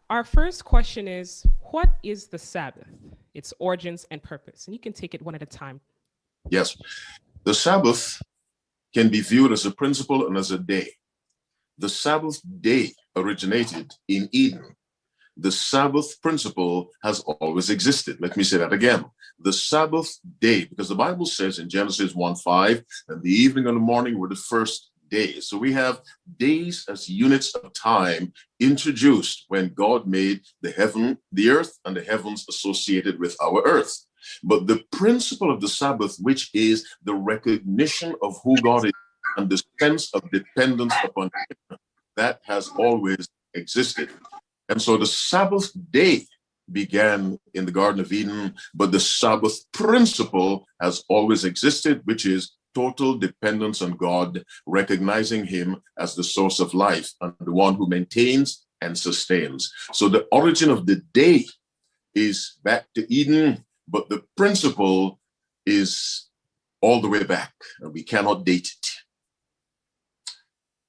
Our first question is, what is the Sabbath? Its origins and purpose. And you can take it one at a time. Yes, the Sabbath can be viewed as a principle and as a day. The Sabbath day originated in Eden. The Sabbath principle has always existed. Let me say that again. The Sabbath day, because the Bible says in Genesis 1:5, and the evening and the morning were the first day. So we have days as units of time introduced when God made the heaven, the earth, and the heavens associated with our earth. But the principle of the Sabbath, which is the recognition of who God is and the sense of dependence upon Him, that has always existed. And so the Sabbath day began in the Garden of Eden, but the Sabbath principle has always existed, which is total dependence on God, recognizing Him as the source of life and the one who maintains and sustains. So the origin of the day is back to Eden, but the principle is all the way back, and we cannot date it.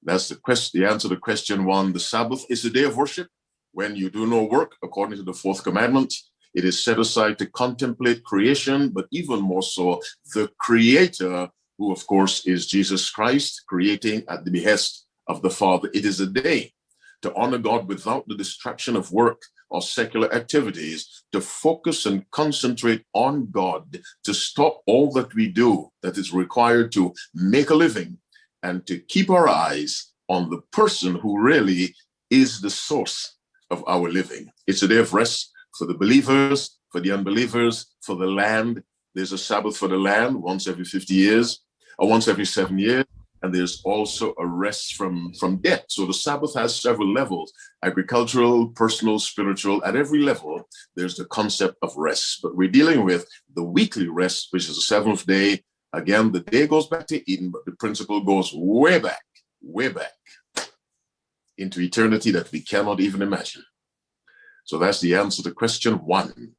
That's the answer to question one. The Sabbath is a day of worship when you do no work, according to the fourth commandment. It is set aside to contemplate creation, but even more so, the Creator, who of course is Jesus Christ, creating at the behest of the Father. It is a day to honor God without the distraction of work or secular activities, to focus and concentrate on God, to stop all that we do that is required to make a living, and to keep our eyes on the person who really is the source of our living. It's a day of rest for the believers, for the unbelievers, for the land. There's a Sabbath for the land once every 50 years, or once every 7 years. And there's also a rest from debt. So the Sabbath has several levels: agricultural, personal, spiritual. At every level, there's the concept of rest. But we're dealing with the weekly rest, which is the seventh day. Again, the day goes back to Eden, but the principle goes way back into eternity that we cannot even imagine. So that's the answer to question one.